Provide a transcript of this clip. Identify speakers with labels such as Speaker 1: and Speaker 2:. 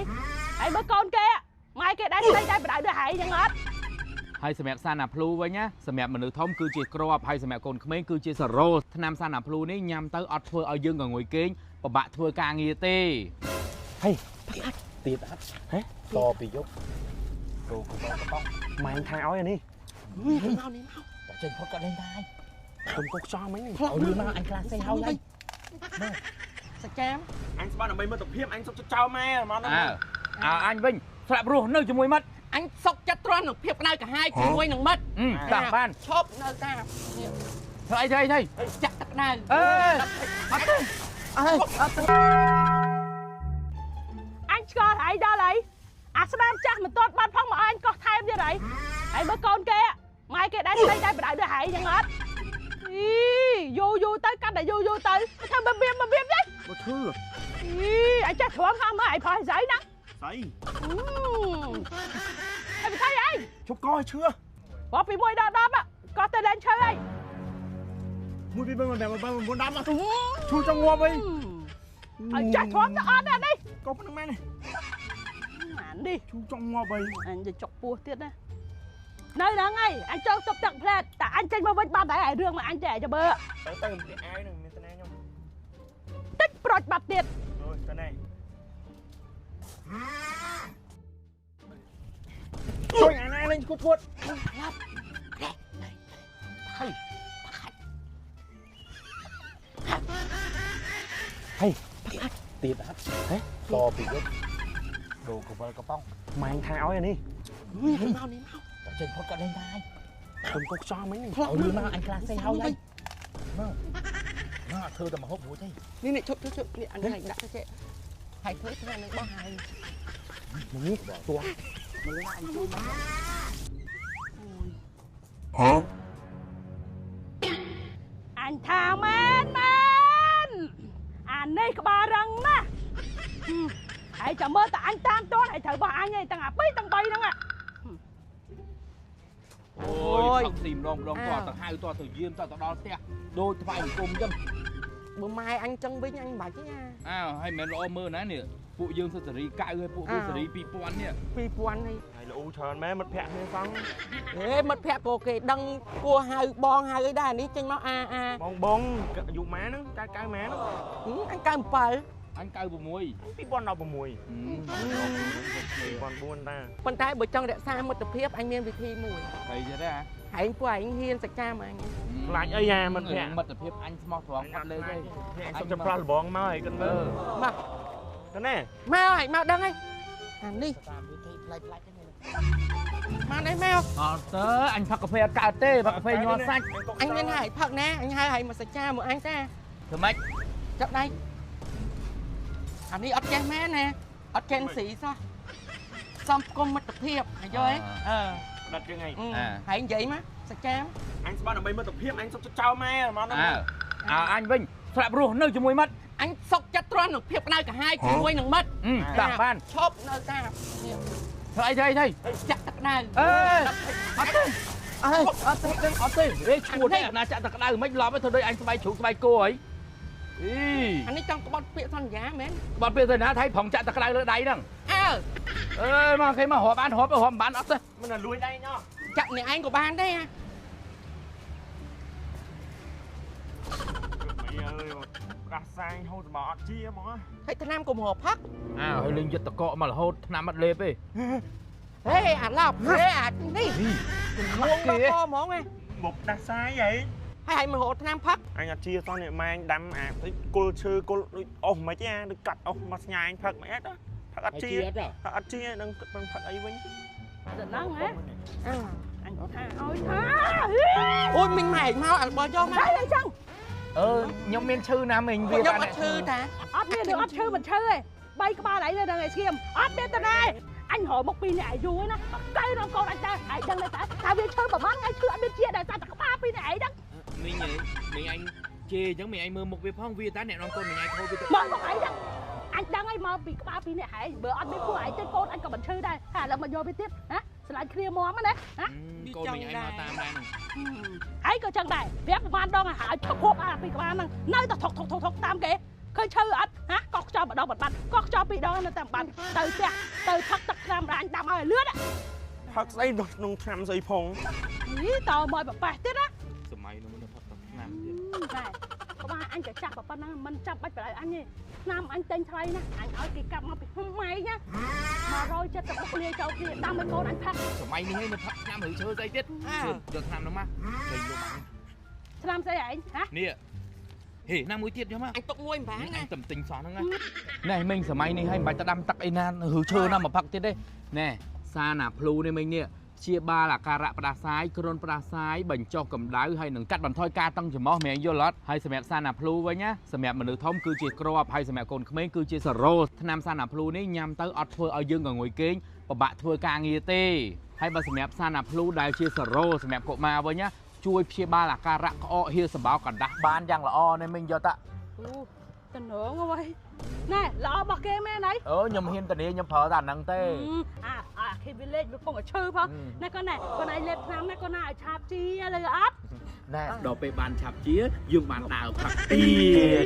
Speaker 1: này hãy bớt con kia mai kia đây đây đây đưa hãy chẳng hết
Speaker 2: ហើយសម្រាប់សាណាភ្លូវិញណាសម្រាប់មនុស្សធំគឺជាក្របហើយសម្រាប់កូនក្មេងគឺជាសារ៉ូថ្នាំសាណាភ្លូនេះញ៉ាំទៅអត់ធ្វើឲ្យយើងងងុយគេងពិបាកធ្វើការងារទេហេទៀតអត់ហេតពីយកគ្រូកំប៉ុងម៉ែងខាងឲ្យអានេះមកនេះមកចេញផុតក៏លេងដែរគុំពុកចោលមិញឲ្យលឿនមកអញខ្លាចសេះហើយសាច់ចាមអញស្បានដើម្បីមិត្តភាពអញសុកចិត្តចោលម៉ែមកអញវិញស្លាប់រស់នៅជាមួយមិត្តអញសុកចិត្តទ្រាំនឹងភាពក្តៅក្រហាយជាមួយនឹងមិត្តតាបានឈប់នៅតាធ្វើអីចាក់ទឹកក្តៅអត់ទេអញឆ្កល់ហើយដល់ហើយអាស្ដាមចាស់មិនទាន់បានផងមកអញកោះថែមទៀតហើយមើលកូនគេម៉ែគេដែរស្ដីដែរបដៅដូចហើយចឹងអត់យូរទៅកាន់តែយូរទៅធ្វើរបៀបនេះមកឈឺអញចាស់ទ្រាំខាងមើលឲ្យផោះស្អីណាស្អីអីមិនthấyអីជប់កឲ្យឈឺបើពី1ដល់10ក៏ទៅលេងឈើអី1 2 3 4 5 6 7 8 9 10ឈឺចង់ងាប់អីអញចាស់ទ្រាំទៅអត់ទេនេះកុំនឹងម៉ែនេះម៉ាននេះឈឺចង់ងាប់អីអញទៅចុកពោះទៀតណានៅហ្នឹងហើយអញចង់ទុកទឹកផ្លែតតែអញចេញមកវិញបានតែឲ្យរឿងមកអញតែចាំមើលទៅពីអាវនឹងមានស្នេហ៍ខ្ញុំតិចប្រូចបាត់ទៀតអូយស្នេហ៍ជួយអាណាលេងឈួតឡាប់ហេទៀតអត់ហេតពីយកគ្រូកំប៉ុងម៉ែងខាងឲ្យអានេះមកនេះមកចេញផុតក៏លេងដែរគុំពុកចោលមិញឲ្យលឿនមកអញខ្លាចសេះហើយមកធ្វើតែមកហូបរួចទេនេះជប់នេះអញឲ្យដាក់ទៅចេះហើយធ្វើថ្ងៃនឹងបោះហើយនេះតួមកឡាអញជួយមកហ៎អញថាមែនអានេះក្បាលរឹងណាស់ហើយចាំមើលតែអញតាមតន់ហើយត្រូវបោះអញឯងទាំងអា2ទាំង3ហ្នឹងអូយស៊ីម្ដងតទៅហៅតទៅយាមតដល់ផ្ទះដូចថ្វាយអង្គមអញ្ចឹងបើម៉ែអញចឹងវិញអញមិនបាច់ទេហើយមិនល្អមើលណានេះពួកយើងសិទ្ធិសេរី9ហើយពួកវាសេរី2000នេះ2000ហើយល្អច្រើនមែនមិត្តភក្តិគ្នាសោះមិត្តភក្តិក៏គេដឹងគួរហៅបងហៅអីដែរនេះចេញមកបងអាយុម៉ែហ្នឹង99ម៉ែហ្នឹងអញ97អញ96 2016 2004តាប៉ុន្តែបើចង់រក្សាមិត្តភាពអញមានវិធីមួយអីទៀតហ៎ឯងពួកឯងហ៊ានសច្ចាមកអញខ្លាចអីមិត្តភាពអញស្មោះត្រង់អត់លើទេអញសុំចាំផ្លាស់លបងមកឲ្យគាត់មើលមកទៅណែមកដឹងហើយអានេះតាមវិធីផ្លែផ្លាច់ហ្នឹងមកនេះមកអត់ទៅអញផឹកកាហ្វេអត់កើតទេផឹកកាហ្វេញ័រសាច់អញមានហើយផឹកណាអញហៅឲ្យមកសច្ចាមកអញតាធ្វើម៉េចចាប់ដៃអានេះអត់ចេះមែនណាអត់ចេះស៊ីសោះសំគុំមិត្តភាពហើយយល់អត់ចឹងហើយនិយាយមកសច្ចាអញស្បានដើម្បីមិត្តភាពអញសុកចិត្តចោលម៉ែមកអញវិញស្លាប់រស់នៅជាមួយមិត្តអញសុកចិត្តទ្រាំនឹងភាពក្តៅក្រហាយជាមួយនឹងមិត្តតាបានឈប់នៅតាធ្វើអីចាក់ទឹកក្តៅអត់ទេរេឈួតទេណាចាក់ទឹកក្តៅមិនឡប់ទេធ្វើដូចអញស្បែកជ្រូកស្បែកគោហើយអានេះចង់ក្បត់ពាក្យសន្យាមែនក្បត់ពាក្យសន្យាថៃប្រងចាក់ទឹកក្តៅលើដៃហ្នឹងមកគេមករាប់បានអត់ទេមិនលួយដៃណោះចាក់នេះឯងក៏បានដែរដាស់សាយហូតមកអត់ជាហ្មងហើយថ្នាំកុំរកផឹកហើយលេងយឹតតកមករហូតថ្នាំអត់លេបទេហេអាឡប់អានេះមកគេហ្មងមកដាស់សាយហីហើយមករហូតថ្នាំផឹកអញអត់ជាសោះនេះម៉ែងដាំគល់ឈើគល់ដូចអស់មិនខ្មិចដូចកាត់អស់មកស្ញាញផឹកមិនអត់ផឹកអត់ជានឹងផឹកអីវិញដល់ហ្នឹងហ៎អញថាឲ្យថាអូយមិញម៉ែងមកអត់បើយកមកអីចឹងខ្ញុំមានឈឺណាមិញវាបានឈឺតាអត់មានអត់ឈឺមិនឈឺទេ3ក្បាលអីនៅនឹងឯស្គៀមអត់មានទេណាអញរកមកពីនេះឲ្យយូរណាកៅរំកូនអញតែឯងដឹងទេថាវាឈឺប្រហែលថ្ងៃឈឺអត់មានជាតែតែក្បាលពីនេះឯងហ្នឹងមីងអញជេអញ្ចឹងមីងអញមើលមុខវាផងវាតាអ្នកនាំកូនមីងអញខូចវាទៅមកអីហ្នឹងអញដឹងហើយមកពីក្បាលពីនេះឯងបើអត់មានពួកឯងទេកូនអញក៏មិនឈឺដែរហើយឥឡូវមកយកវាទៀតណាស្លាញ់គ្នាមមណាកូនមីងអញមកតាមដែរហ្នឹងហើយក៏ចឹងដែរវាប្រហែលដងឲ្យឈប់ហូបពីក្បាលហ្នឹងនៅតែថុកតាមគេ
Speaker 1: ឃើញឈើអត់ហ៎កោះខ្ចោលម្ដងបាត់បាត់កោះខ្ចោលពីរដងនៅតែបាត់ទៅផ្ទះទៅផឹកទឹកឆ្នាំរាញដាំឲ្យលឿន
Speaker 2: ផឹកស្អីដល់ក្នុងឆ្នាំស្អីផង
Speaker 1: នេះតមកបបះទៀតណា
Speaker 2: សម័យនោះនៅផឹកទឹកឆ្នាំទៀត
Speaker 1: តែក្បាលអញក៏ចាស់ប៉ុណ្ណឹងមិនចាំបាច់បដៅអញទេឆ្នាំអញតែងថ្លៃណាអញឲ្យគេកាប់មកពីហុំម៉ៃណា170លាចូលគ្នាដាំឲ្យកូនអញផឹក
Speaker 2: សម័យនេះឯងនៅផឹកឆ្នាំឬឈើស្អីទៀតយកឆ្នាំនោះមកលេងយកមក
Speaker 1: ឆ្នាំស្អីឯងហ៎
Speaker 2: នេះហេណាមួយទៀតយកមក
Speaker 3: anh tục nguôi mà bán
Speaker 2: អញ
Speaker 3: nè
Speaker 2: តំទិញសោះហ្នឹងណាណែមិញសម័យនេះហើយមិនបាច់ទៅដាំទឹកអីណាឬឈើណាមកផឹកទៀតទេណែសារណាភ្លូនេះមិញនេះជាបាលអាការៈផ្ដាសាយគ្រុនផ្ដាសាយបញ្ចុះកម្ដៅហើយនឹងកាត់បន្ថយការតឹងច្រមុះមែនយល់អត់ហើយសម្រាប់សារណាភ្លូវិញណាសម្រាប់មនុស្សធំគឺជាគ្រាប់ហើយសម្រាប់កូនក្មេងគឺជាសារ៉ូថ្នាំសារណាភ្លូនេះញ៉ាំទៅអត់ធ្វើឲ្យយើងងងុយគេងពិបាកធ្វើការងារទេហើយបើសម្រាប់សារណាភ្លូដែលជាសារ៉ូសម្រាប់កុមារវិញណាជួយព្យាបាលអាការៈក្អកហៀសបោកកណ្ដាស់បានយ៉ាងល្អនេះមិញយកតា
Speaker 1: អូតំណងអើយណែល្អរបស់គេមែនអី
Speaker 2: ខ្ញុំហ៊ានតានេះខ្ញុំប្រើតែអាហ្នឹងទេ
Speaker 1: អាគេវិលេចវាពងឲ្យឈឺផងណែកូនណែកូនឯងលេបឆ្នាំណែកូនណាឲ្យឆាបជីលើអត់
Speaker 2: ណែដល់ពេលបានឆាប់ជាយើងបានដើរផឹកទៀត